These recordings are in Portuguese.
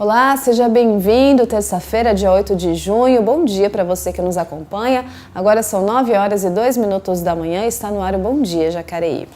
Olá, seja bem-vindo, terça-feira, dia 8 de junho. Bom dia para você que nos acompanha. Agora são 9 horas e 2 minutos da manhã e está no ar o Bom Dia Jacareí.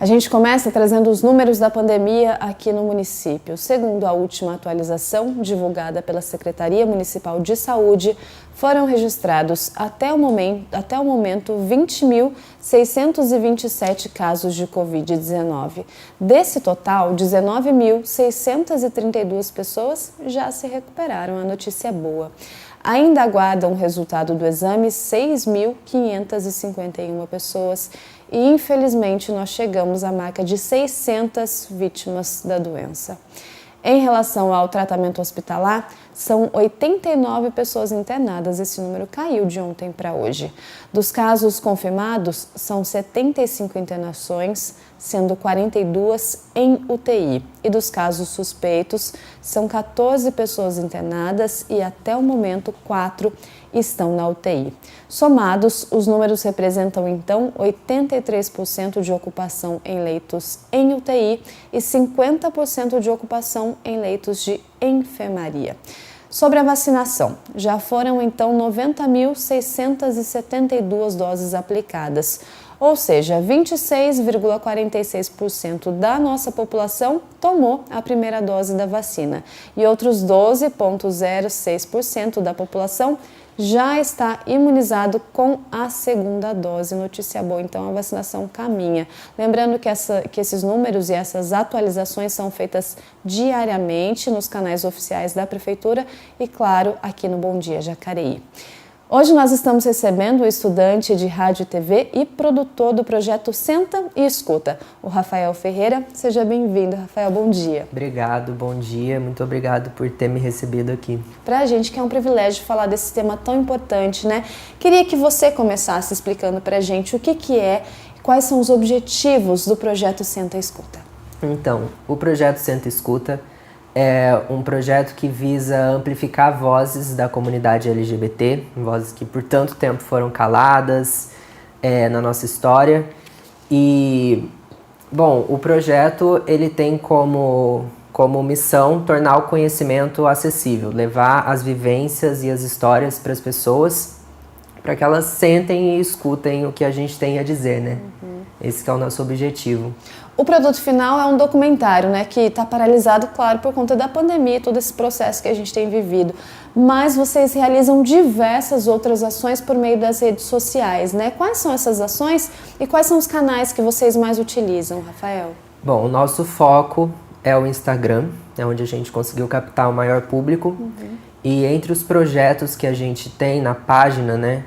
A gente começa trazendo os números da pandemia aqui no município. Segundo a última atualização divulgada pela Secretaria Municipal de Saúde, foram registrados até o momento 20.627 casos de Covid-19. Desse total, 19.632 pessoas já se recuperaram. A notícia é boa. Ainda aguardam o resultado do exame 6.551 pessoas e, infelizmente, nós chegamos à marca de 600 vítimas da doença. Em relação ao tratamento hospitalar, são 89 pessoas internadas. Esse número caiu de ontem para hoje. Dos casos confirmados, são 75 internações, sendo 42 em UTI. E dos casos suspeitos, são 14 pessoas internadas e, até o momento, 4 estão na UTI. Somados, os números representam, então, 83% de ocupação em leitos em UTI e 50% de ocupação em leitos de enfermaria. Sobre a vacinação, já foram, então, 90.672 doses aplicadas, ou seja, 26,46% da nossa população tomou a primeira dose da vacina e outros 12,06% da população já está imunizado com a segunda dose. Notícia boa, então a vacinação caminha. Lembrando que esses números e essas atualizações são feitas diariamente nos canais oficiais da Prefeitura e, claro, aqui no Bom Dia Jacareí. Hoje nós estamos recebendo o estudante de rádio e TV e produtor do projeto Senta e Escuta, o Rafael Ferreira. Seja bem-vindo, Rafael, bom dia. Obrigado, bom dia, muito obrigado por ter me recebido aqui. Pra gente que é um privilégio falar desse tema tão importante, né? Queria que você começasse explicando pra gente o que é e quais são os objetivos do projeto Senta e Escuta. Então, o projeto Senta e Escuta é um projeto que visa amplificar vozes da comunidade LGBT, vozes que por tanto tempo foram caladas na nossa história. E, bom, o projeto ele tem como missão tornar o conhecimento acessível, levar as vivências e as histórias para as pessoas, para que elas sentem e escutem o que a gente tem a dizer, né? Esse que é o nosso objetivo. O produto final é um documentário, né, que está paralisado, claro, por conta da pandemia e todo esse processo que a gente tem vivido. Mas vocês realizam diversas outras ações por meio das redes sociais, né? Quais são essas ações e quais são os canais que vocês mais utilizam, Rafael? Bom, o nosso foco é o Instagram, é onde a gente conseguiu captar o maior público. E entre os projetos que a gente tem na página, né,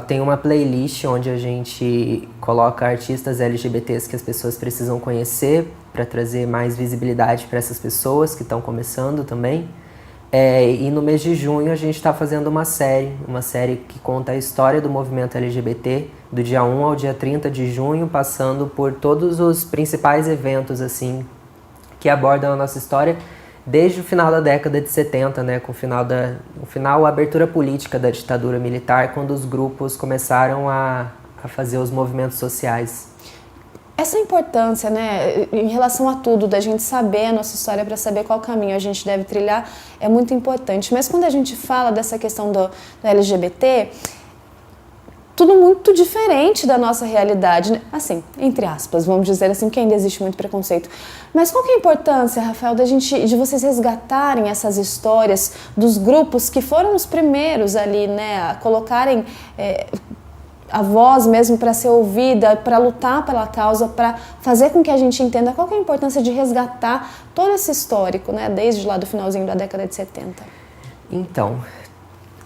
tem uma playlist onde a gente coloca artistas LGBTs que as pessoas precisam conhecer para trazer mais visibilidade para essas pessoas que estão começando também. E no mês de junho a gente está fazendo uma série que conta a história do movimento LGBT do dia 1 ao dia 30 de junho, passando por todos os principais eventos assim que abordam a nossa história desde o final da década de 70, né, com a abertura política da ditadura militar, quando os grupos começaram a fazer os movimentos sociais. Essa importância, né, em relação a tudo, da gente saber a nossa história para saber qual caminho a gente deve trilhar, é muito importante. Mas quando a gente fala dessa questão do LGBT, tudo muito diferente da nossa realidade, né? Assim, entre aspas, vamos dizer assim, que ainda existe muito preconceito. Mas qual que é a importância, Rafael, de vocês resgatarem essas histórias dos grupos que foram os primeiros ali, né, a colocarem a voz mesmo para ser ouvida, para lutar pela causa, para fazer com que a gente entenda qual que é a importância de resgatar todo esse histórico, né, desde lá do finalzinho da década de 70? Então,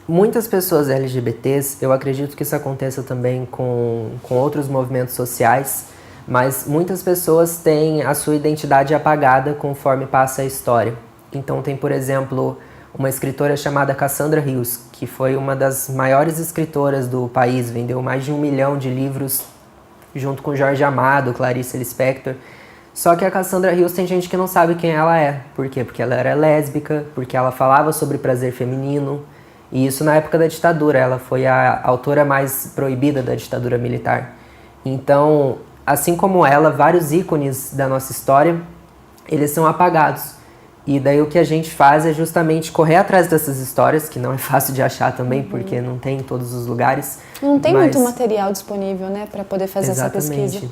muitas pessoas LGBTs, eu acredito que isso aconteça também com outros movimentos sociais, mas muitas pessoas têm a sua identidade apagada conforme passa a história. Então tem, por exemplo, uma escritora chamada Cassandra Rios, que foi uma das maiores escritoras do país, vendeu mais de 1 milhão de livros junto com Jorge Amado, Clarice Lispector. Só que a Cassandra Rios tem gente que não sabe quem ela é. Por quê? Porque ela era lésbica, porque ela falava sobre prazer feminino. E isso na época da ditadura. Ela foi a autora mais proibida da ditadura militar. Então, assim como ela, vários ícones da nossa história, eles são apagados. E daí o que a gente faz é justamente correr atrás dessas histórias, que não é fácil de achar também, porque não tem em todos os lugares. Não tem muito material disponível, né, para poder fazer essa pesquisa.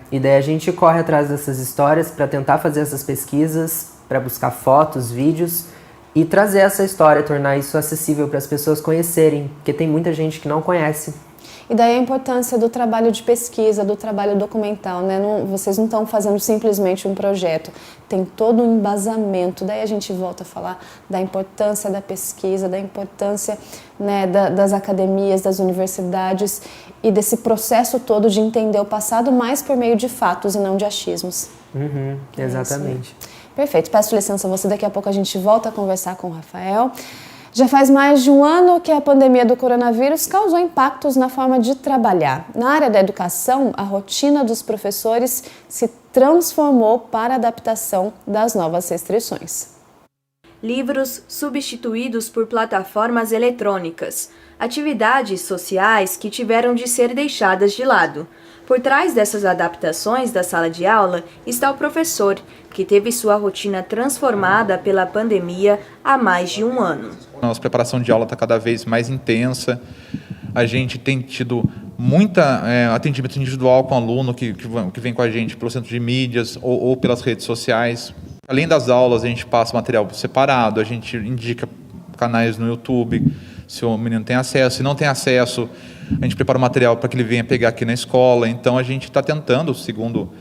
E daí a gente corre atrás dessas histórias para tentar fazer essas pesquisas, para buscar fotos, vídeos e trazer essa história, tornar isso acessível para as pessoas conhecerem, porque tem muita gente que não conhece. E daí a importância do trabalho de pesquisa, do trabalho documental, né? Vocês não estão fazendo simplesmente um projeto, tem todo um embasamento. Daí a gente volta a falar da importância da pesquisa, da importância, né, das academias, das universidades e desse processo todo de entender o passado mais por meio de fatos e não de achismos. Exatamente. Perfeito, peço licença a você, daqui a pouco a gente volta a conversar com o Rafael. Já faz mais de um ano que a pandemia do coronavírus causou impactos na forma de trabalhar. Na área da educação, a rotina dos professores se transformou para a adaptação das novas restrições. Livros substituídos por plataformas eletrônicas, atividades sociais que tiveram de ser deixadas de lado. Por trás dessas adaptações da sala de aula está o professor, que teve sua rotina transformada pela pandemia há mais de um ano. Nossa preparação de aula está cada vez mais intensa. A gente tem tido muita atendimento individual com o aluno que vem com a gente pelo centro de mídias ou pelas redes sociais. Além das aulas, a gente passa material separado, a gente indica canais no YouTube, se o menino tem acesso. Se não tem acesso, a gente prepara o material para que ele venha pegar aqui na escola. Então, a gente está tentando, segundo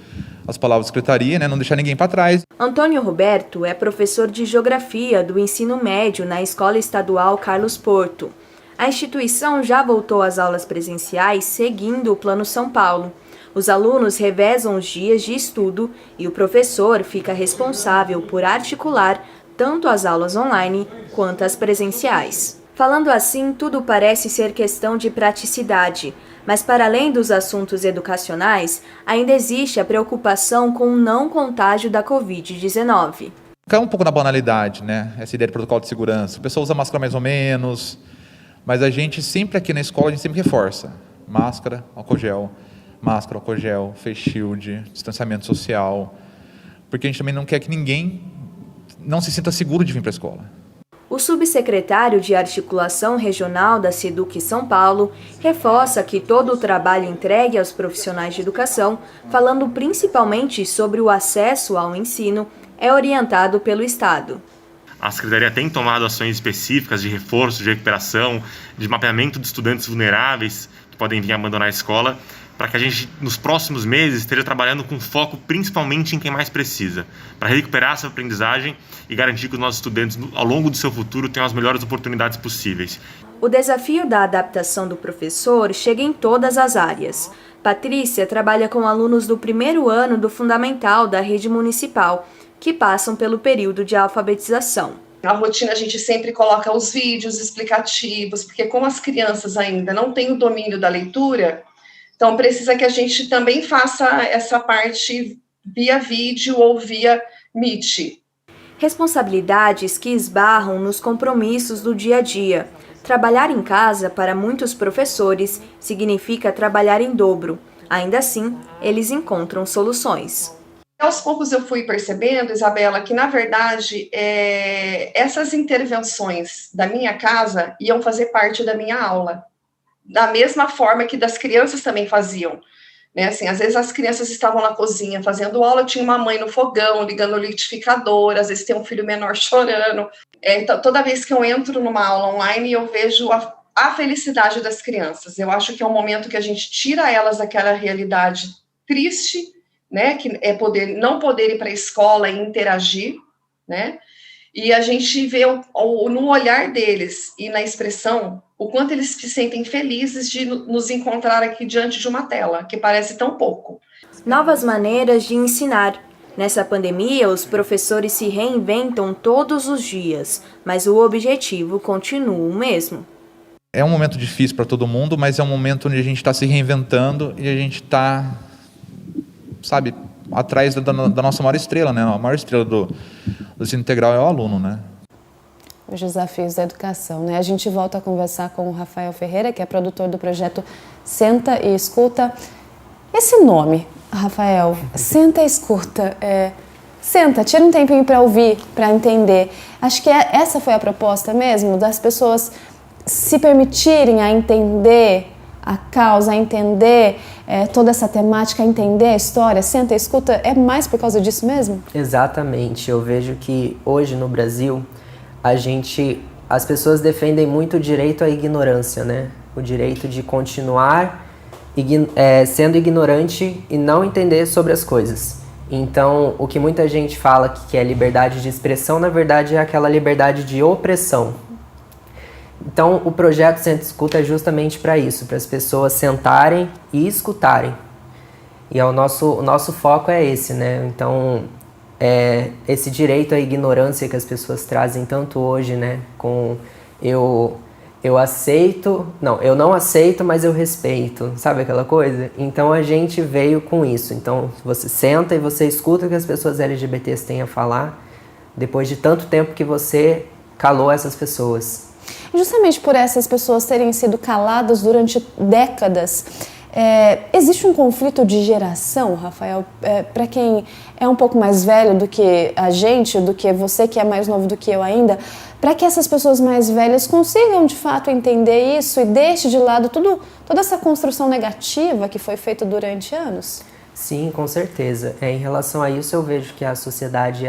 as palavras da secretaria, né, não deixar ninguém para trás. Antônio Roberto é professor de Geografia do ensino médio na Escola Estadual Carlos Porto. A instituição já voltou às aulas presenciais seguindo o Plano São Paulo. Os alunos revezam os dias de estudo e o professor fica responsável por articular tanto as aulas online quanto as presenciais. Falando assim, tudo parece ser questão de praticidade, mas para além dos assuntos educacionais, ainda existe a preocupação com o não contágio da Covid-19. Cai um pouco na banalidade, né? Essa ideia de protocolo de segurança. A pessoa usa máscara mais ou menos, mas a gente sempre aqui na escola, a gente sempre reforça. Máscara, álcool gel, face shield, distanciamento social, porque a gente também não quer que ninguém não se sinta seguro de vir para a escola. O subsecretário de Articulação Regional da SEDUC São Paulo reforça que todo o trabalho entregue aos profissionais de educação, falando principalmente sobre o acesso ao ensino, é orientado pelo Estado. A Secretaria tem tomado ações específicas de reforço, de recuperação, de mapeamento de estudantes vulneráveis que podem vir abandonar a escola, para que a gente, nos próximos meses, esteja trabalhando com foco principalmente em quem mais precisa, para recuperar essa aprendizagem e garantir que os nossos estudantes, ao longo do seu futuro, tenham as melhores oportunidades possíveis. O desafio da adaptação do professor chega em todas as áreas. Patrícia trabalha com alunos do primeiro ano do Fundamental da rede municipal, que passam pelo período de alfabetização. Na rotina a gente sempre coloca os vídeos explicativos, porque como as crianças ainda não têm o domínio da leitura, então precisa que a gente também faça essa parte via vídeo ou via Meet. Responsabilidades que esbarram nos compromissos do dia a dia. Trabalhar em casa, para muitos professores, significa trabalhar em dobro. Ainda assim, eles encontram soluções. Aos poucos eu fui percebendo, Isabela, que na verdade essas intervenções da minha casa iam fazer parte da minha aula, da mesma forma que das crianças também faziam. Né? Assim, às vezes as crianças estavam na cozinha fazendo aula, tinha uma mãe no fogão, ligando o liquidificador, às vezes tem um filho menor chorando. Então, toda vez que eu entro numa aula online, eu vejo a felicidade das crianças. Eu acho que é um momento que a gente tira elas daquela realidade triste, né, que é não poder ir para a escola e interagir, né, e a gente vê no olhar deles e na expressão o quanto eles se sentem felizes de nos encontrar aqui diante de uma tela, que parece tão pouco. Novas maneiras de ensinar. Nessa pandemia, os professores se reinventam todos os dias, mas o objetivo continua o mesmo. É um momento difícil para todo mundo, mas é um momento onde a gente está se reinventando e a gente está, sabe, atrás da nossa maior estrela, né? A maior estrela do ensino integral é o aluno, né? Os desafios da educação, né? A gente volta a conversar com o Rafael Ferreira, que é produtor do projeto Senta e Escuta. Esse nome, Rafael, Senta e Escuta, Senta, tira um tempinho para ouvir, para entender. Acho que essa foi a proposta mesmo, das pessoas se permitirem a entender a causa, a entender toda essa temática, a entender a história. Senta, escuta, é mais por causa disso mesmo? Exatamente. Eu vejo que hoje no Brasil, as pessoas defendem muito o direito à ignorância, né? O direito de continuar sendo ignorante e não entender sobre as coisas. Então, o que muita gente fala que é liberdade de expressão, na verdade é aquela liberdade de opressão. Então, o projeto Senta e Escuta é justamente para isso, para as pessoas sentarem e escutarem. E o nosso foco é esse, né? Então, esse direito à ignorância que as pessoas trazem tanto hoje, né? Com eu aceito, não, eu não aceito, mas eu respeito, sabe aquela coisa? Então a gente veio com isso. Então você senta e você escuta o que as pessoas LGBTs têm a falar, depois de tanto tempo que você calou essas pessoas. Justamente por essas pessoas terem sido caladas durante décadas, existe um conflito de geração, Rafael, para quem é um pouco mais velho do que a gente, do que você que é mais novo do que eu ainda, para que essas pessoas mais velhas consigam de fato entender isso e deixe de lado toda essa construção negativa que foi feita durante anos? Sim, com certeza. Em relação a isso, eu vejo que a sociedade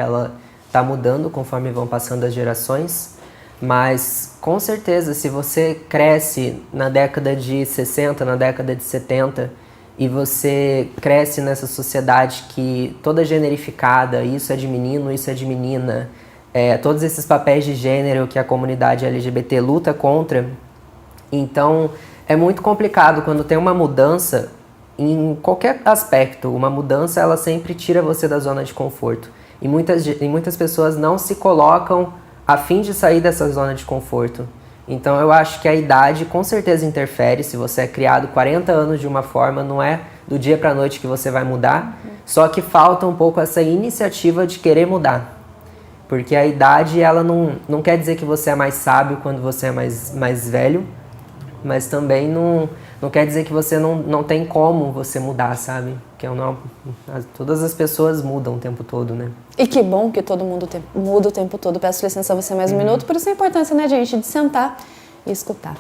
está mudando conforme vão passando as gerações, mas com certeza, se você cresce na década de 60, na década de 70, e você cresce nessa sociedade que toda generificada, isso é de menino, isso é de menina, todos esses papéis de gênero que a comunidade LGBT luta contra, então é muito complicado quando tem uma mudança em qualquer aspecto. Uma mudança, ela sempre tira você da zona de conforto. E muitas pessoas não se colocam a fim de sair dessa zona de conforto. Então eu acho que a idade com certeza interfere. Se você é criado 40 anos de uma forma, não é do dia para a noite que você vai mudar. Só que falta um pouco essa iniciativa de querer mudar. Porque a idade, ela não quer dizer que você é mais sábio quando você é mais velho, mas também não quer dizer que você não tem como você mudar, sabe? Que todas as pessoas mudam o tempo todo, né? E que bom que todo mundo muda o tempo todo. Peço licença a você mais um minuto, por isso a importância, né, gente, de sentar e escutar.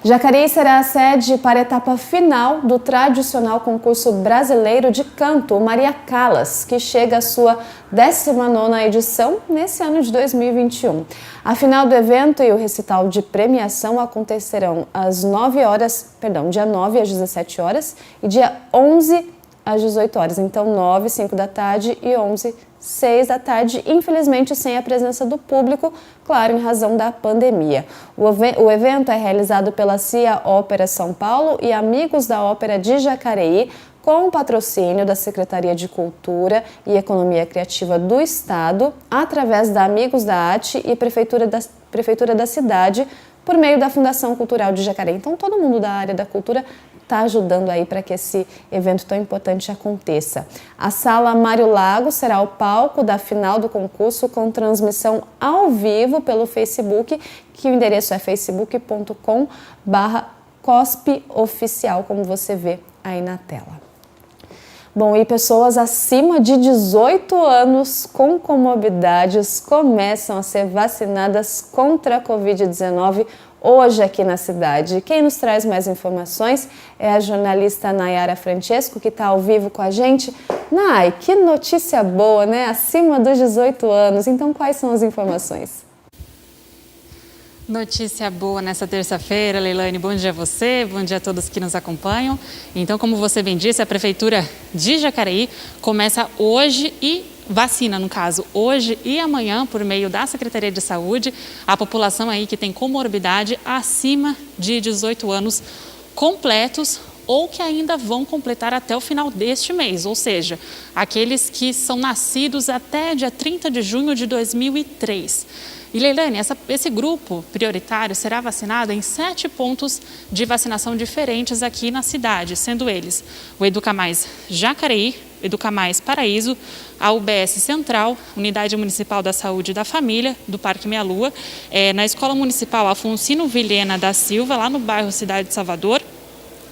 Jacareí será a sede para a etapa final do tradicional concurso brasileiro de canto, o Maria Callas, que chega à sua 19ª edição nesse ano de 2021. A final do evento e o recital de premiação acontecerão dia 9 às 17 horas e dia 11 às 18 horas. Então, 9, 5 da tarde e 11, 6 da tarde, infelizmente sem a presença do público, claro, em razão da pandemia. O evento é realizado pela CIA Ópera São Paulo e Amigos da Ópera de Jacareí, com o patrocínio da Secretaria de Cultura e Economia Criativa do Estado, através da Amigos da Arte e Prefeitura da cidade, por meio da Fundação Cultural de Jacareí. Então, todo mundo da área da cultura está ajudando aí para que esse evento tão importante aconteça. A Sala Mário Lago será o palco da final do concurso com transmissão ao vivo pelo Facebook, que o endereço é facebook.com/cospioficial, como você vê aí na tela. Bom, e pessoas acima de 18 anos com comorbidades começam a ser vacinadas contra a Covid-19 hoje aqui na cidade. Quem nos traz mais informações é a jornalista Nayara Francesco, que está ao vivo com a gente. Nay, que notícia boa, né? Acima dos 18 anos. Então, quais são as informações? Notícia boa nessa terça-feira, Leilane. Bom dia a você, bom dia a todos que nos acompanham. Então, como você bem disse, a Prefeitura de Jacareí começa hoje vacina, no caso, hoje e amanhã, por meio da Secretaria de Saúde, a população aí que tem comorbidade acima de 18 anos completos ou que ainda vão completar até o final deste mês, ou seja, aqueles que são nascidos até dia 30 de junho de 2003. E, Leilane, esse grupo prioritário será vacinado em 7 pontos de vacinação diferentes aqui na cidade, sendo eles o Educa Mais Jacareí, Educa Mais Paraíso, a UBS Central, Unidade Municipal da Saúde e da Família, do Parque Meia Lua, na Escola Municipal Afonsino Vilhena da Silva, lá no bairro Cidade de Salvador,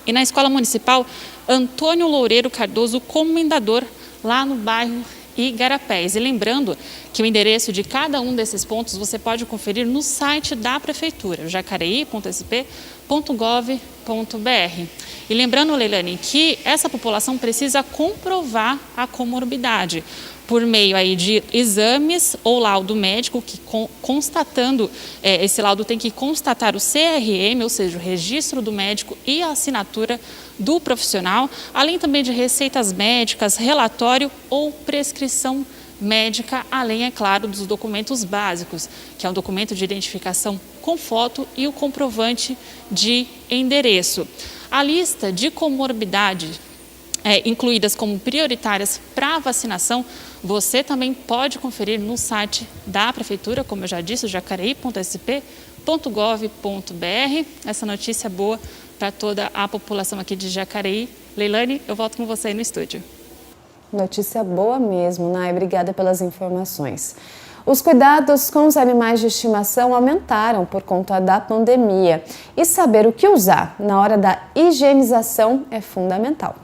e na Escola Municipal Antônio Loureiro Cardoso Comendador, lá no bairro e Igarapés. E lembrando que o endereço de cada um desses pontos você pode conferir no site da Prefeitura, jacareí.sp.gov.br. E lembrando, Leilane, que essa população precisa comprovar a comorbidade por meio aí de exames ou laudo médico, que constatando, esse laudo tem que constatar o CRM, ou seja, o registro do médico e a assinatura do profissional, além também de receitas médicas, relatório ou prescrição médica, além, é claro, dos documentos básicos, que é um documento de identificação com foto e o comprovante de endereço. A lista de comorbidades incluídas como prioritárias para vacinação, você também pode conferir no site da Prefeitura, como eu já disse, jacareí.sp.gov.br. Essa notícia boa para toda a população aqui de Jacareí. Leilane, eu volto com você aí no estúdio. Notícia boa mesmo, Nay. Obrigada pelas informações. Os cuidados com os animais de estimação aumentaram por conta da pandemia. E saber o que usar na hora da higienização é fundamental.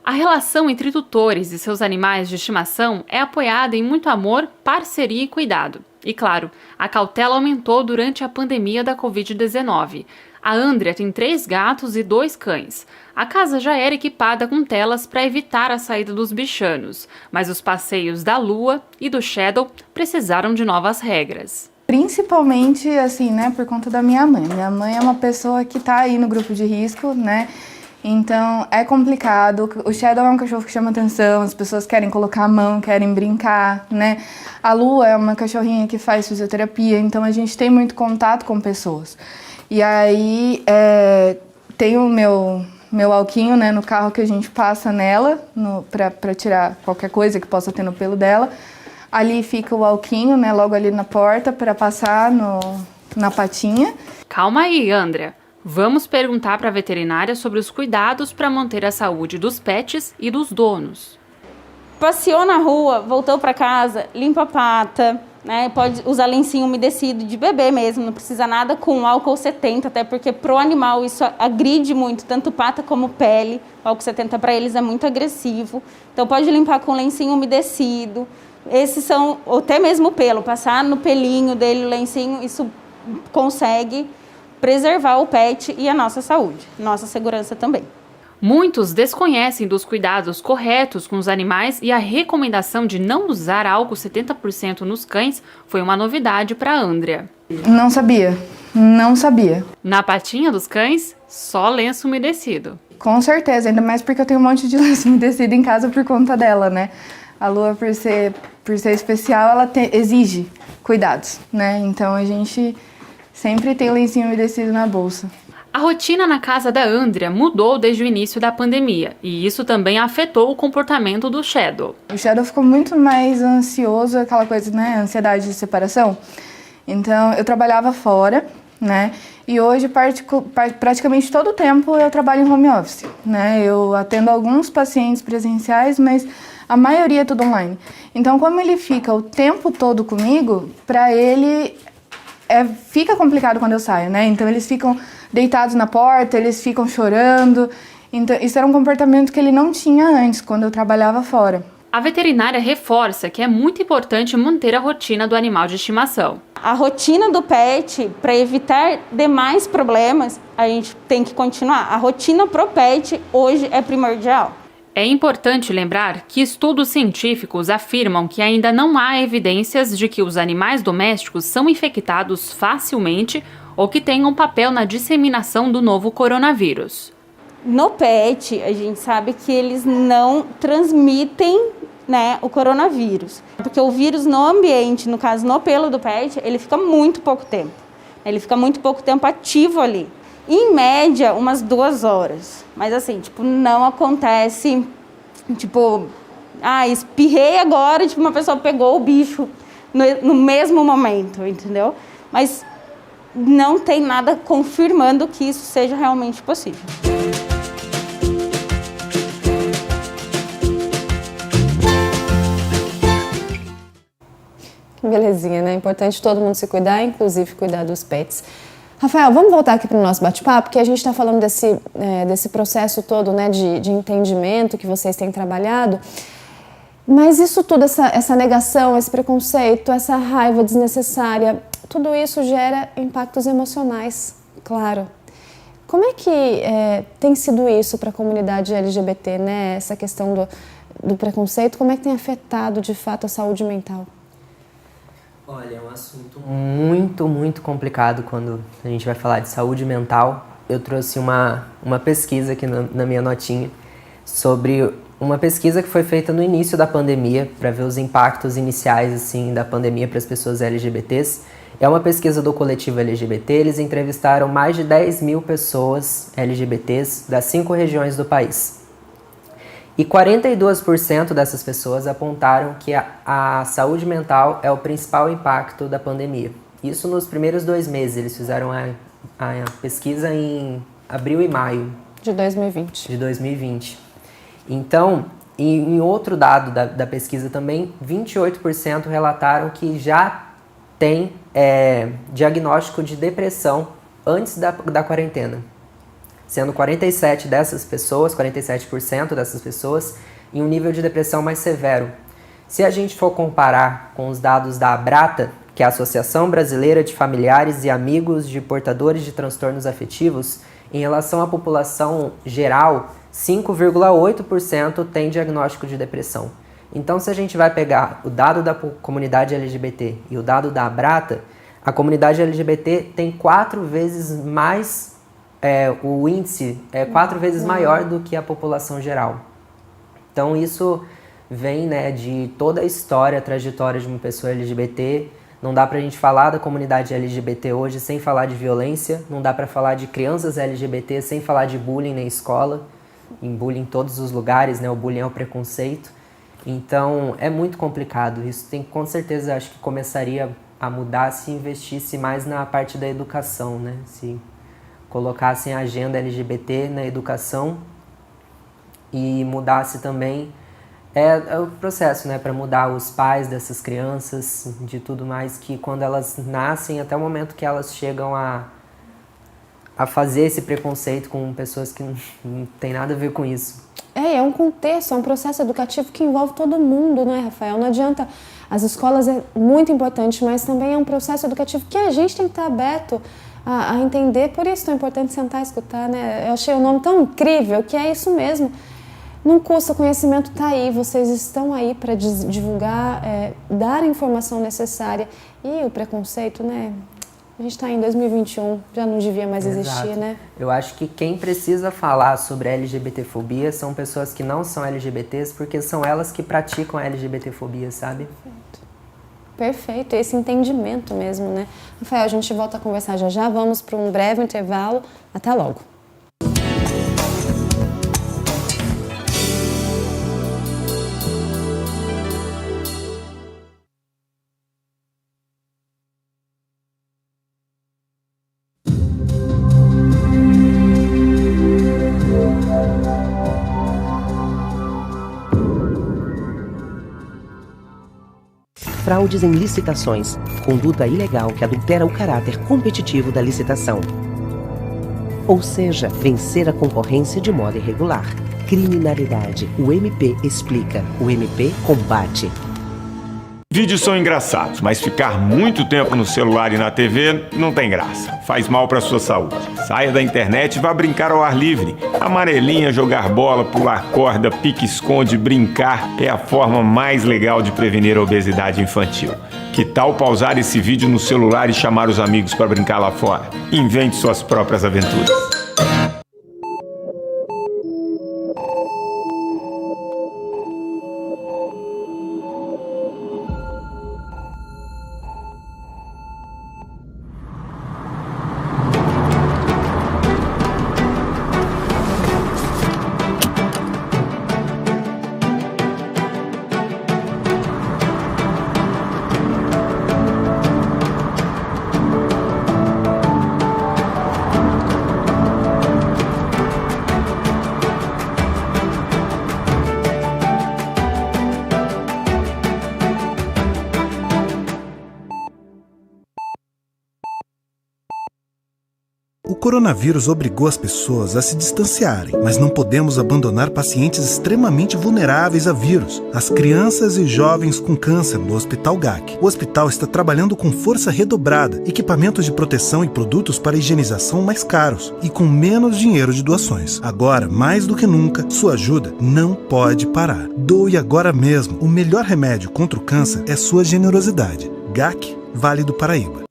A relação entre tutores e seus animais de estimação é apoiada em muito amor, parceria e cuidado. E claro, a cautela aumentou durante a pandemia da Covid-19. A Andrea tem 3 gatos e 2 cães. A casa já era equipada com telas para evitar a saída dos bichanos, mas os passeios da Lua e do Shadow precisaram de novas regras. Principalmente, assim, né, por conta da minha mãe. Minha mãe é uma pessoa que está aí no grupo de risco, né? Então, é complicado. O Shadow é um cachorro que chama atenção, as pessoas querem colocar a mão, querem brincar, né? A Lua é uma cachorrinha que faz fisioterapia, então a gente tem muito contato com pessoas. E aí, tem o meu alquinho, né, no carro que a gente passa nela, para tirar qualquer coisa que possa ter no pelo dela. Ali fica o alquinho, né, logo ali na porta, para passar na patinha. Calma aí, Andrea. Vamos perguntar para a veterinária sobre os cuidados para manter a saúde dos pets e dos donos. Passeou na rua, voltou para casa, limpa a pata, né? Pode usar lencinho umedecido de bebê mesmo, não precisa nada com álcool 70, até porque pro animal isso agride muito, tanto pata como pele. O álcool 70 para eles é muito agressivo, então pode limpar com lencinho umedecido. Esses são, ou até mesmo o pelo, passar no pelinho dele o lencinho, isso consegue preservar o pet e a nossa saúde, nossa segurança também. Muitos desconhecem dos cuidados corretos com os animais e a recomendação de não usar álcool 70% nos cães foi uma novidade para a Andrea. Não sabia. Na patinha dos cães, só lenço umedecido. Com certeza, ainda mais porque eu tenho um monte de lenço umedecido em casa por conta dela, né? A Lua, por ser especial, ela exige cuidados, né? Então a gente sempre tem o lencinho umedecido na bolsa. A rotina na casa da Andrea mudou desde o início da pandemia e isso também afetou o comportamento do Shadow. O Shadow ficou muito mais ansioso, aquela coisa, né, ansiedade de separação. Então, eu trabalhava fora, né, e hoje praticamente todo o tempo eu trabalho em home office, né. Eu atendo alguns pacientes presenciais, mas a maioria é tudo online. Então, como ele fica o tempo todo comigo, para ele fica complicado quando eu saio, né? Então eles ficam deitados na porta, eles ficam chorando. Então isso era um comportamento que ele não tinha antes, quando eu trabalhava fora. A veterinária reforça que é muito importante manter a rotina do animal de estimação. A rotina do pet, para evitar demais problemas, a gente tem que continuar. A rotina pro pet hoje é primordial. É importante lembrar que estudos científicos afirmam que ainda não há evidências de que os animais domésticos são infectados facilmente ou que tenham papel na disseminação do novo coronavírus. No pet, a gente sabe que eles não transmitem, né, o coronavírus. Porque o vírus no ambiente, no caso no pelo do pet, ele fica muito pouco tempo. Ele fica muito pouco tempo ativo ali. Em média, umas 2 horas. Mas assim, não acontece, espirrei agora, uma pessoa pegou o bicho no mesmo momento, entendeu? Mas não tem nada confirmando que isso seja realmente possível. Que belezinha, né? É importante todo mundo se cuidar, inclusive cuidar dos pets. Rafael, vamos voltar aqui para o nosso bate-papo, porque a gente está falando desse processo todo, né, de entendimento que vocês têm trabalhado. Mas isso tudo, essa negação, esse preconceito, essa raiva desnecessária, tudo isso gera impactos emocionais, claro. Como é que tem sido isso para a comunidade LGBT, né? Essa questão do preconceito, como é que tem afetado de fato a saúde mental? Olha, é um assunto muito, muito complicado quando a gente vai falar de saúde mental. Eu trouxe uma pesquisa aqui na minha notinha sobre uma pesquisa que foi feita no início da pandemia para ver os impactos iniciais assim, da pandemia para as pessoas LGBTs. É uma pesquisa do coletivo LGBT, eles entrevistaram mais de 10 mil pessoas LGBTs das 5 regiões do país. E 42% dessas pessoas apontaram que a saúde mental é o principal impacto da pandemia. Isso nos primeiros 2 meses, eles fizeram a pesquisa em abril e maio. De 2020. Então, em outro dado da pesquisa também, 28% relataram que já tem diagnóstico de depressão antes da quarentena, sendo 47% dessas pessoas em um nível de depressão mais severo. Se a gente for comparar com os dados da Abrata, que é a Associação Brasileira de Familiares e Amigos de Portadores de Transtornos Afetivos, em relação à população geral, 5,8% tem diagnóstico de depressão. Então, se a gente vai pegar o dado da comunidade LGBT e o dado da Abrata, a comunidade LGBT tem 4 vezes mais, o índice é 4 vezes maior do que a população geral. Então, isso vem, né, de toda a história, a trajetória de uma pessoa LGBT. Não dá pra gente falar da comunidade LGBT hoje sem falar de violência, não dá pra falar de crianças LGBT sem falar de bullying na escola, em bullying em todos os lugares, né, o bullying é o preconceito. Então, é muito complicado. Isso com certeza, acho que começaria a mudar se investisse mais na parte da educação, né? Se colocassem a agenda LGBT na educação e mudasse também o processo, né? Para mudar os pais dessas crianças, de tudo mais, que quando elas nascem, até o momento que elas chegam a fazer esse preconceito com pessoas que não tem nada a ver com isso. É um contexto, é um processo educativo que envolve todo mundo, né, Rafael? Não adianta, as escolas é muito importante, mas também é um processo educativo que a gente tem que estar aberto a entender, por isso é tão importante sentar e escutar, né? Eu achei o nome tão incrível, que é isso mesmo. Não custa, o conhecimento está aí, vocês estão aí para divulgar, dar a informação necessária. E o preconceito, né? A gente está em 2021, já não devia mais existir, Exato. né? Eu acho que quem precisa falar sobre LGBTfobia são pessoas que não são LGBTs, porque são elas que praticam a LGBTfobia, sabe? Perfeito, esse entendimento mesmo, né? Rafael, a gente volta a conversar já. Vamos para um breve intervalo. Até logo. Fraudes em licitações, conduta ilegal que adultera o caráter competitivo da licitação. Ou seja, vencer a concorrência de modo irregular. Criminalidade. O MP explica, o MP combate. Vídeos são engraçados, mas ficar muito tempo no celular e na TV não tem graça. Faz mal para sua saúde. Saia da internet e vá brincar ao ar livre. Amarelinha, jogar bola, pular corda, pique-esconde, brincar é a forma mais legal de prevenir a obesidade infantil. Que tal pausar esse vídeo no celular e chamar os amigos para brincar lá fora? Invente suas próprias aventuras. coronavírus obrigou as pessoas a se distanciarem, mas não podemos abandonar pacientes extremamente vulneráveis a vírus, as crianças e jovens com câncer no Hospital GAC. O hospital está trabalhando com força redobrada, equipamentos de proteção e produtos para higienização mais caros e com menos dinheiro de doações. Agora, mais do que nunca, sua ajuda não pode parar. Doe agora mesmo. O melhor remédio contra o câncer é sua generosidade. GAC, Vale do Paraíba.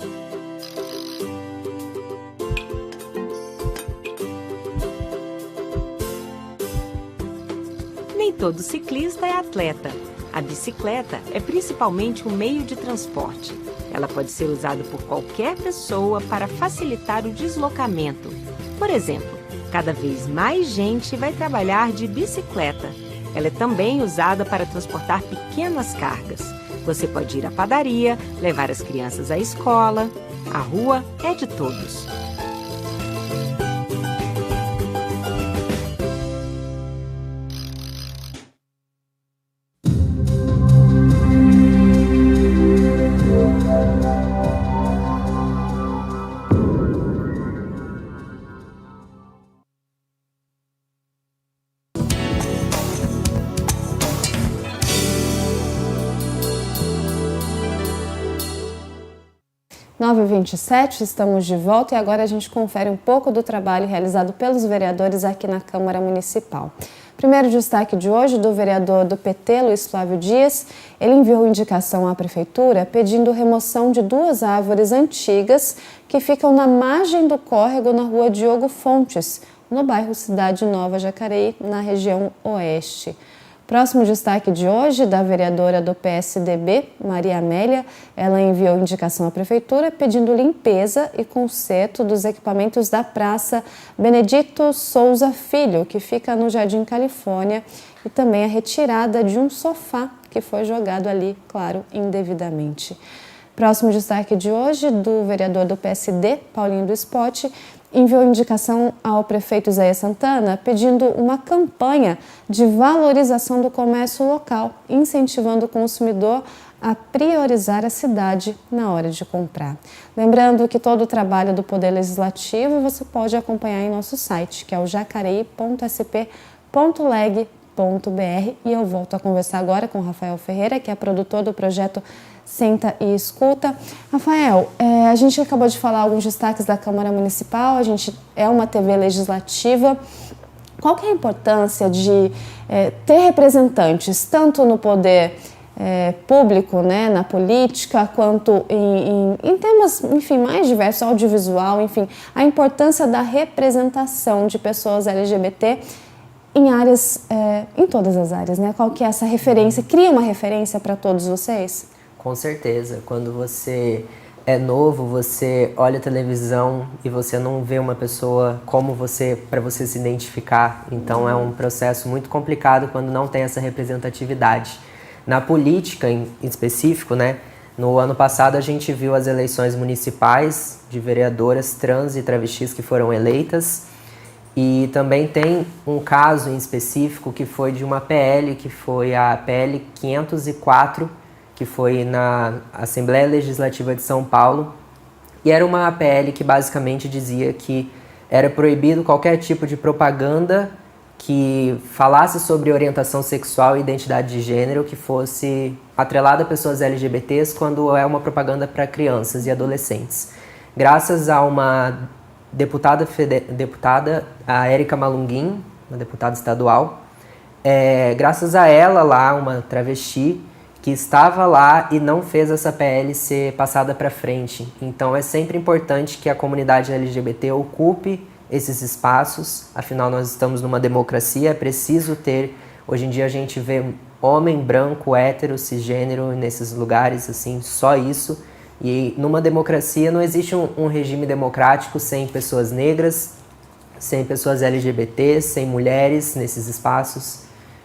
Nem todo ciclista é atleta. A bicicleta é principalmente um meio de transporte. Ela pode ser usada por qualquer pessoa para facilitar o deslocamento. Por exemplo, cada vez mais gente vai trabalhar de bicicleta. Ela é também usada para transportar pequenas cargas. Você pode ir à padaria, levar as crianças à escola. A rua é de todos. Nove 9h27, estamos de volta e agora a gente confere um pouco do trabalho realizado pelos vereadores aqui na Câmara Municipal. Primeiro destaque de hoje do vereador do PT, Luiz Flávio Dias. Ele enviou indicação à Prefeitura pedindo remoção de 2 árvores antigas que ficam na margem do córrego na rua Diogo Fontes, no bairro Cidade Nova Jacareí, na região oeste. Próximo destaque de hoje, da vereadora do PSDB, Maria Amélia. Ela enviou indicação à Prefeitura pedindo limpeza e conserto dos equipamentos da Praça Benedito Souza Filho, que fica no Jardim Califórnia, e também a retirada de um sofá que foi jogado ali, claro, indevidamente. Próximo destaque de hoje, do vereador do PSD, Paulinho do Esporte, enviou indicação ao prefeito Isaías Santana pedindo uma campanha de valorização do comércio local, incentivando o consumidor a priorizar a cidade na hora de comprar. Lembrando que todo o trabalho do Poder Legislativo você pode acompanhar em nosso site, que é o jacareí.sp.leg.br. E eu volto a conversar agora com o Rafael Ferreira, que é produtor do projeto Senta e Escuta. Rafael, a gente acabou de falar alguns destaques da Câmara Municipal, a gente é uma TV legislativa. Qual que é a importância de ter representantes, tanto no poder público, né, na política, quanto em temas, enfim, mais diversos, audiovisual, enfim, a importância da representação de pessoas LGBT em áreas, em todas as áreas, né? Qual que é essa referência? Cria uma referência para todos vocês? Com certeza. Quando você é novo, você olha a televisão e você não vê uma pessoa como você, para você se identificar. Então é um processo muito complicado quando não tem essa representatividade. Na política em específico, né? No ano passado a gente viu as eleições municipais de vereadoras trans e travestis que foram eleitas. E também tem um caso em específico que foi de uma PL, que foi a PL 504, que foi na Assembleia Legislativa de São Paulo. E era uma PL que basicamente dizia que era proibido qualquer tipo de propaganda que falasse sobre orientação sexual e identidade de gênero que fosse atrelada a pessoas LGBTs quando é uma propaganda para crianças e adolescentes. Graças a uma deputada, a Érica Malunguin, uma deputada estadual, graças a ela lá, uma travesti, que estava lá e não fez essa PL ser passada para frente. Então é sempre importante que a comunidade LGBT ocupe esses espaços, afinal nós estamos numa democracia, é preciso ter, hoje em dia a gente vê homem branco, hétero, cisgênero nesses lugares, assim, só isso. E numa democracia não existe um regime democrático sem pessoas negras, sem pessoas LGBTs, sem mulheres nesses espaços.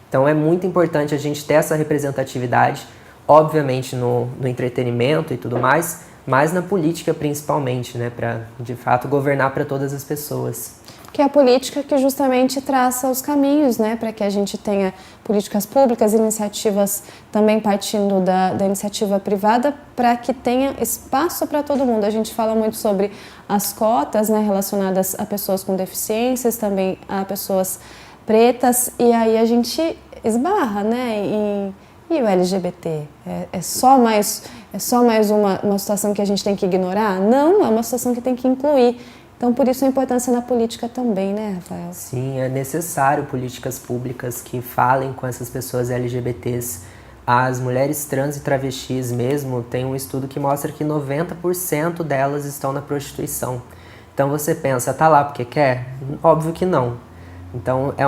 Então é muito importante a gente ter essa representatividade, obviamente no entretenimento e tudo mais, mas na política principalmente, né, para de fato governar para todas as pessoas. que é a política que justamente traça os caminhos, né, para que a gente tenha políticas públicas, iniciativas também partindo da iniciativa privada, para que tenha espaço para todo mundo. A gente fala muito sobre as cotas, né, relacionadas a pessoas com deficiências, também a pessoas pretas, e aí a gente esbarra, né, e o LGBT? É só mais uma situação que a gente tem que ignorar? Não, é uma situação que tem que incluir. Então, por isso a importância na política também, né, Rafael? Sim, é necessário políticas públicas que falem com essas pessoas LGBTs. As mulheres trans e travestis mesmo, tem um estudo que mostra que 90% delas estão na prostituição. Então você pensa, tá lá porque quer? Óbvio que não. Então é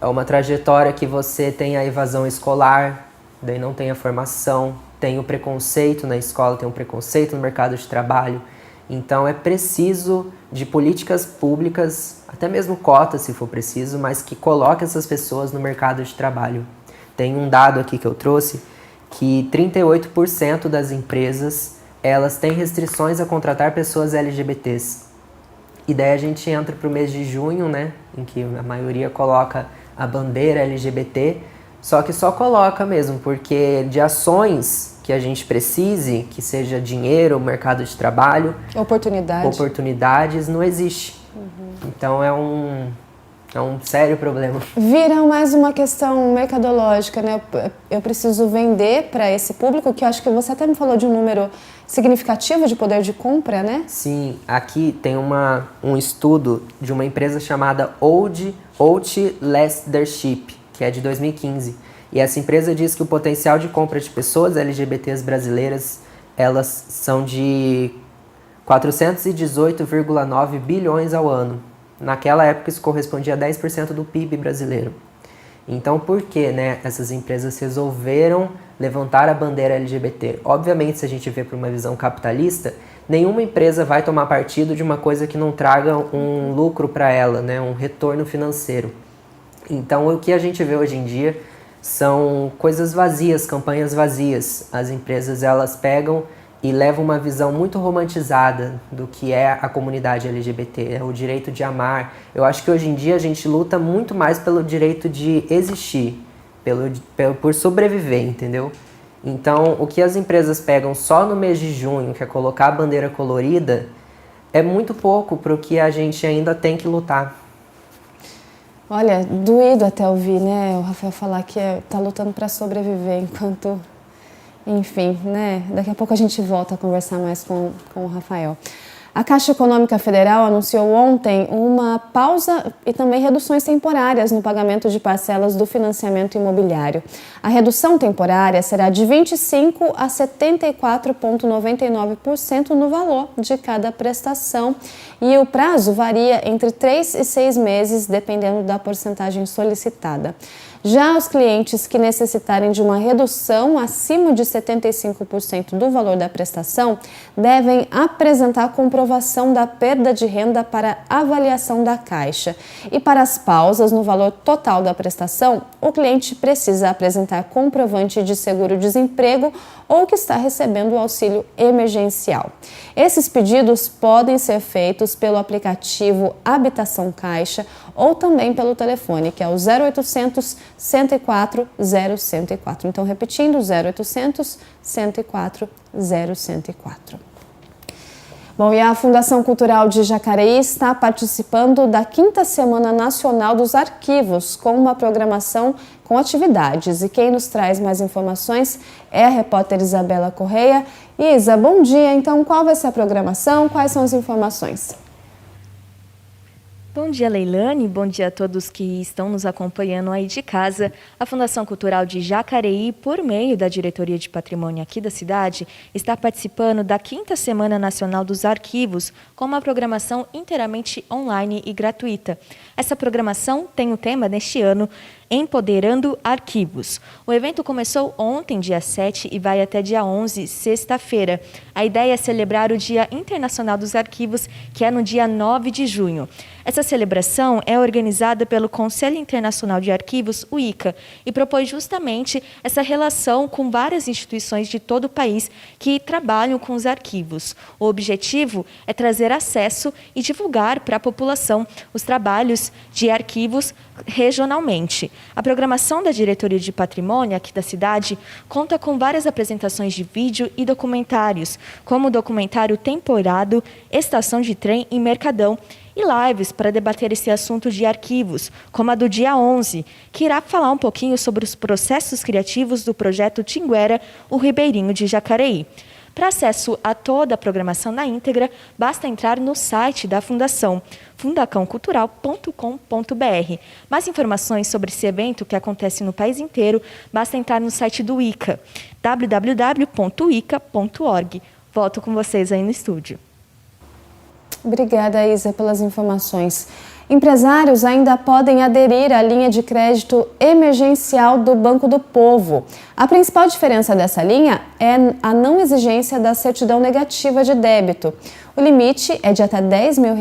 uma trajetória que você tem a evasão escolar, daí não tem a formação, tem o preconceito na escola, tem o preconceito no mercado de trabalho. Então é preciso de políticas públicas, até mesmo cotas se for preciso, mas que coloquem essas pessoas no mercado de trabalho. Tem um dado aqui que eu trouxe, que 38% das empresas, elas têm restrições a contratar pessoas LGBTs. E daí a gente entra para o mês de junho, né, em que a maioria coloca a bandeira LGBT, só que só coloca mesmo, porque de ações que a gente precise, que seja dinheiro, mercado de trabalho, oportunidades, não existe. Então é um sério problema. Vira mais uma questão mercadológica, né? Eu preciso vender para esse público, que eu acho que você até me falou de um número significativo de poder de compra, né? Sim, aqui tem um estudo de uma empresa chamada Old Leadership, que é de 2015. E essa empresa diz que o potencial de compra de pessoas LGBTs brasileiras, elas são de 418,9 bilhões ao ano. Naquela época isso correspondia a 10% do PIB brasileiro. Então por que, né, essas empresas resolveram levantar a bandeira LGBT? Obviamente, se a gente vê por uma visão capitalista, nenhuma empresa vai tomar partido de uma coisa que não traga um lucro para ela, né, um retorno financeiro. Então o que a gente vê hoje em dia são coisas vazias, campanhas vazias. As empresas, elas pegam e levam uma visão muito romantizada do que é a comunidade LGBT, é o direito de amar. Eu acho que hoje em dia a gente luta muito mais pelo direito de existir, por sobreviver, entendeu? Então, o que as empresas pegam só no mês de junho, que é colocar a bandeira colorida, é muito pouco para o que a gente ainda tem que lutar. Olha, doído até ouvir, né, o Rafael falar que tá lutando para sobreviver, enquanto, enfim, né, daqui a pouco a gente volta a conversar mais com o Rafael. A Caixa Econômica Federal anunciou ontem uma pausa e também reduções temporárias no pagamento de parcelas do financiamento imobiliário. A redução temporária será de 25% a 74,99% no valor de cada prestação e o prazo varia entre 3 e 6 meses, dependendo da porcentagem solicitada. Já os clientes que necessitarem de uma redução acima de 75% do valor da prestação devem apresentar comprovação da perda de renda para avaliação da Caixa. E para as pausas no valor total da prestação, o cliente precisa apresentar comprovante de seguro-desemprego ou que está recebendo o auxílio emergencial. Esses pedidos podem ser feitos pelo aplicativo Habitação Caixa ou também pelo telefone, que é o 0800 104 0104. Então, repetindo, 0800 104 0104. Bom, e a Fundação Cultural de Jacareí está participando da 5ª Semana Nacional dos Arquivos, com uma programação com atividades. E quem nos traz mais informações é a repórter Isabela Correia. Isa, bom dia. Então, qual vai ser a programação? Quais são as informações? Bom dia, Leilane. Bom dia a todos que estão nos acompanhando aí de casa. A Fundação Cultural de Jacareí, por meio da Diretoria de Patrimônio aqui da cidade, está participando da 5ª Semana Nacional dos Arquivos, com uma programação inteiramente online e gratuita. Essa programação tem o tema neste ano Empoderando Arquivos. O evento começou ontem, dia 7, e vai até dia 11, sexta-feira. A ideia é celebrar o Dia Internacional dos Arquivos, que é no dia 9 de junho. Essa celebração é organizada pelo Conselho Internacional de Arquivos, o ICA, e propôs justamente essa relação com várias instituições de todo o país que trabalham com os arquivos. O objetivo é trazer acesso e divulgar para a população os trabalhos de arquivos regionalmente. A programação da Diretoria de Patrimônio aqui da cidade conta com várias apresentações de vídeo e documentários, como o documentário Temporado, Estação de Trem e Mercadão, e lives para debater esse assunto de arquivos, como a do dia 11, que irá falar um pouquinho sobre os processos criativos do projeto Tinguera, o Ribeirinho de Jacareí. Para acesso a toda a programação na íntegra, basta entrar no site da Fundação, fundacãocultural.com.br. Mais informações sobre esse evento que acontece no país inteiro, basta entrar no site do ICA, www.ica.org. Volto com vocês aí no estúdio. Obrigada, Isa, pelas informações. Empresários ainda podem aderir à linha de crédito emergencial do Banco do Povo. A principal diferença dessa linha é a não exigência da certidão negativa de débito. O limite é de até R$10 mil,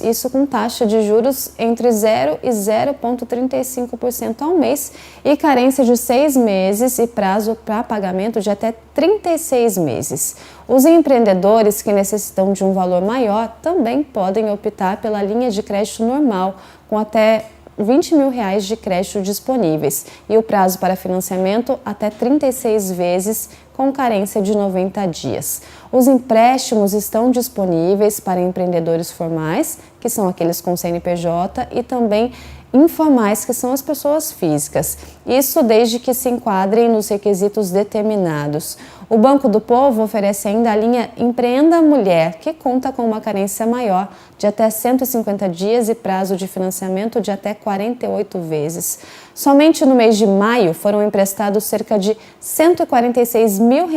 isso com taxa de juros entre 0% e 0,35% ao mês e carência de 6 meses e prazo para pagamento de até 36 meses. Os empreendedores que necessitam de um valor maior também podem optar pela linha de crédito normal, com até R$20 mil de crédito disponíveis e o prazo para financiamento até 36 vezes com carência de 90 dias. Os empréstimos estão disponíveis para empreendedores formais, que são aqueles com CNPJ, e também informais, que são as pessoas físicas. Isso desde que se enquadrem nos requisitos determinados. O Banco do Povo oferece ainda a linha Empreenda Mulher, que conta com uma carência maior de até 150 dias e prazo de financiamento de até 48 vezes. Somente no mês de maio foram emprestados cerca de R$146 mil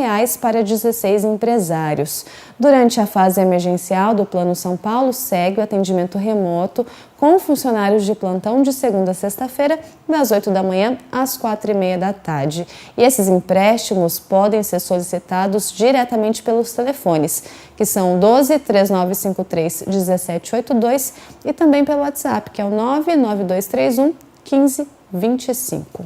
para 16 empresários. Durante a fase emergencial do Plano São Paulo, segue o atendimento remoto com funcionários de plantão de segunda a sexta-feira, das 8 da manhã às 4h30 da tarde. E esses empréstimos podem ser solicitados diretamente pelos telefones, que são 12 3953 1782 e também pelo WhatsApp, que é o 99231 1525.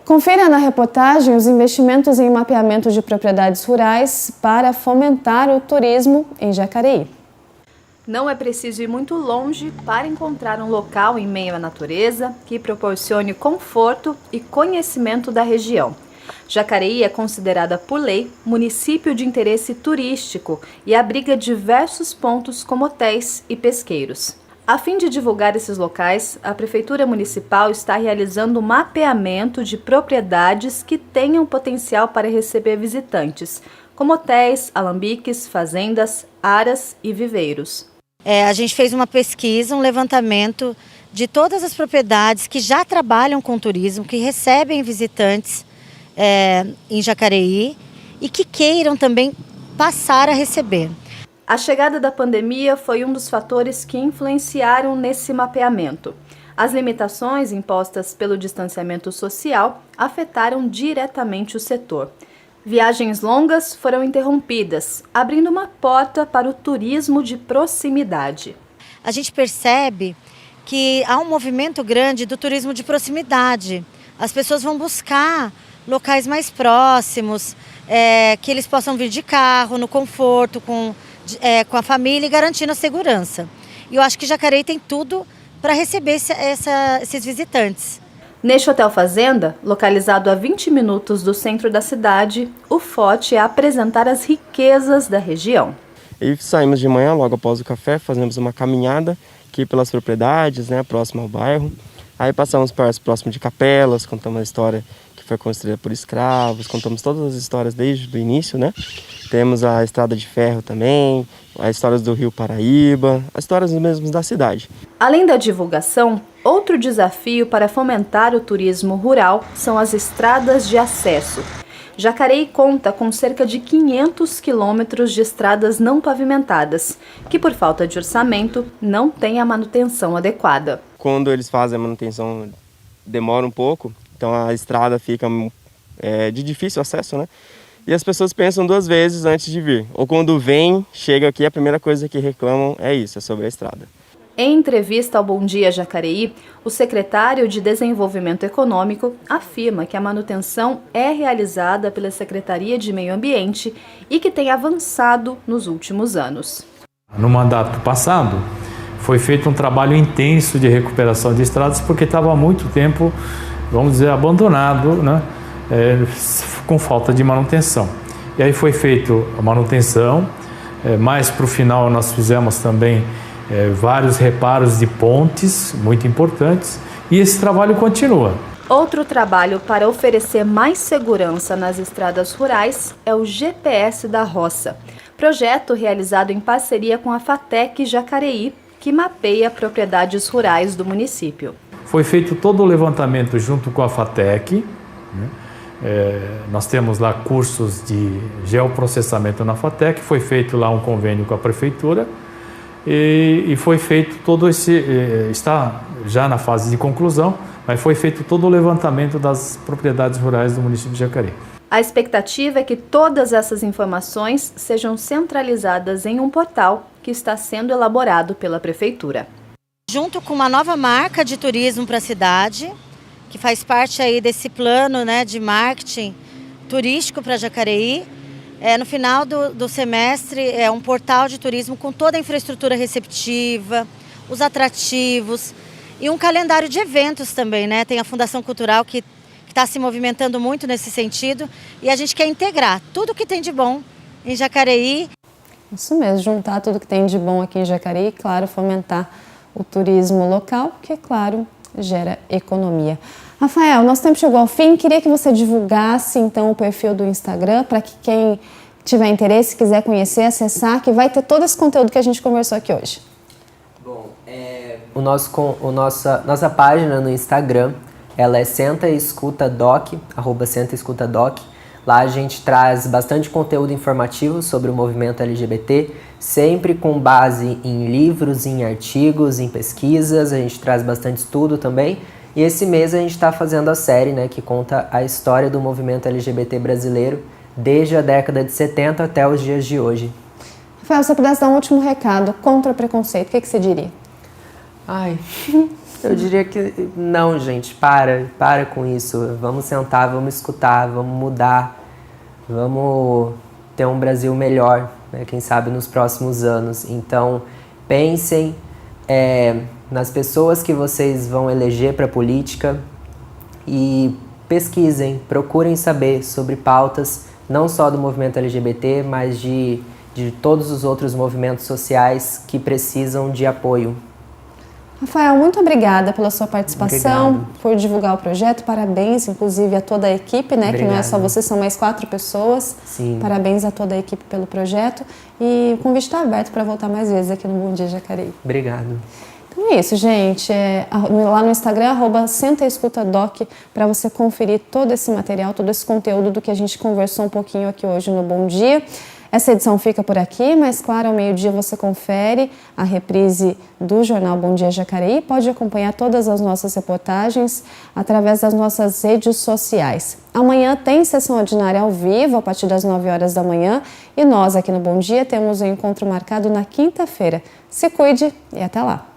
Confira na reportagem os investimentos em mapeamento de propriedades rurais para fomentar o turismo em Jacareí. Não é preciso ir muito longe para encontrar um local em meio à natureza que proporcione conforto e conhecimento da região. Jacareí é considerada por lei município de interesse turístico e abriga diversos pontos como hotéis e pesqueiros. A fim de divulgar esses locais, a Prefeitura Municipal está realizando um mapeamento de propriedades que tenham potencial para receber visitantes, como hotéis, alambiques, fazendas, aras e viveiros. A gente fez uma pesquisa, um levantamento de todas as propriedades que já trabalham com turismo, que recebem visitantes em Jacareí e que queiram também passar a receber. A chegada da pandemia foi um dos fatores que influenciaram nesse mapeamento. As limitações impostas pelo distanciamento social afetaram diretamente o setor. Viagens longas foram interrompidas, abrindo uma porta para o turismo de proximidade. A gente percebe que há um movimento grande do turismo de proximidade. As pessoas vão buscar locais mais próximos, que eles possam vir de carro, no conforto, com a família e garantindo a segurança. E eu acho que Jacareí tem tudo para receber esses visitantes. Neste Hotel Fazenda, localizado a 20 minutos do centro da cidade, o forte é apresentar as riquezas da região. E saímos de manhã, logo após o café, fazemos uma caminhada aqui pelas propriedades, próximo ao bairro. Aí passamos próximo de capelas, contamos a história que foi construída por escravos, contamos todas as histórias desde o início, Temos a Estrada de Ferro também, as histórias do Rio Paraíba, as histórias mesmo da cidade. Além da divulgação, outro desafio para fomentar o turismo rural são as estradas de acesso. Jacareí conta com cerca de 500 quilômetros de estradas não pavimentadas, que por falta de orçamento não têm a manutenção adequada. Quando eles fazem a manutenção demora um pouco, então a estrada fica de difícil acesso, E as pessoas pensam duas vezes antes de vir. Ou quando vem, chega aqui, a primeira coisa que reclamam é isso, é sobre a estrada. Em entrevista ao Bom Dia Jacareí, o secretário de Desenvolvimento Econômico afirma que a manutenção é realizada pela Secretaria de Meio Ambiente e que tem avançado nos últimos anos. No mandato passado, foi feito um trabalho intenso de recuperação de estradas porque estava há muito tempo, vamos dizer, abandonado, né? Com falta de manutenção. E aí foi feita a manutenção, mais para o final nós fizemos também vários reparos de pontes muito importantes e esse trabalho continua. Outro trabalho para oferecer mais segurança nas estradas rurais é o GPS da Roça, projeto realizado em parceria com a FATEC Jacareí, que mapeia propriedades rurais do município. Foi feito todo o levantamento junto com a FATEC, né? Nós temos lá cursos de geoprocessamento na FATEC, foi feito lá um convênio com a prefeitura e foi feito todo esse, está já na fase de conclusão, mas foi feito todo o levantamento das propriedades rurais do município de Jacareí. A expectativa é que todas essas informações sejam centralizadas em um portal que está sendo elaborado pela prefeitura. Junto com uma nova marca de turismo para a cidade, que faz parte aí desse plano, né, de marketing turístico para Jacareí. No final do semestre é um portal de turismo com toda a infraestrutura receptiva, os atrativos e um calendário de eventos também, né? Tem a Fundação Cultural que está se movimentando muito nesse sentido e a gente quer integrar tudo que tem de bom em Jacareí. Isso mesmo, juntar tudo que tem de bom aqui em Jacareí e, claro, fomentar o turismo local, que, claro, gera economia. Rafael, nosso tempo chegou ao fim. Queria que você divulgasse, então, o perfil do Instagram para que quem tiver interesse, quiser conhecer, acessar, que vai ter todo esse conteúdo que a gente conversou aqui hoje. Bom, nossa página no Instagram, ela é @sentaescutadoc. Lá a gente traz bastante conteúdo informativo sobre o movimento LGBT, sempre com base em livros, em artigos, em pesquisas. A gente traz bastante estudo também. E esse mês a gente está fazendo a série, né, que conta a história do movimento LGBT brasileiro desde a década de 70 até os dias de hoje. Rafael, se você pudesse dar um último recado contra o preconceito, o que você diria? Eu diria que não, gente, para com isso. Vamos sentar, vamos escutar, vamos mudar, vamos ter um Brasil melhor, né, quem sabe nos próximos anos. Então, pensem nas pessoas que vocês vão eleger para a política e pesquisem, procurem saber sobre pautas, não só do movimento LGBT, mas de todos os outros movimentos sociais que precisam de apoio. Rafael, muito obrigada pela sua participação, Obrigado. por divulgar o projeto. Parabéns, inclusive, a toda a equipe, né? Que não é só você, são mais 4 pessoas. Sim. Parabéns a toda a equipe pelo projeto. E o convite está aberto para voltar mais vezes aqui no Bom Dia Jacareí. Obrigado. Então é isso, gente. Lá no Instagram, @sentaescutadoc, para você conferir todo esse material, todo esse conteúdo do que a gente conversou um pouquinho aqui hoje no Bom Dia. Essa edição fica por aqui, mas claro, ao meio-dia você confere a reprise do jornal Bom Dia Jacareí. Pode acompanhar todas as nossas reportagens através das nossas redes sociais. Amanhã tem sessão ordinária ao vivo, a partir das 9 horas da manhã. E nós aqui no Bom Dia temos um encontro marcado na quinta-feira. Se cuide e até lá!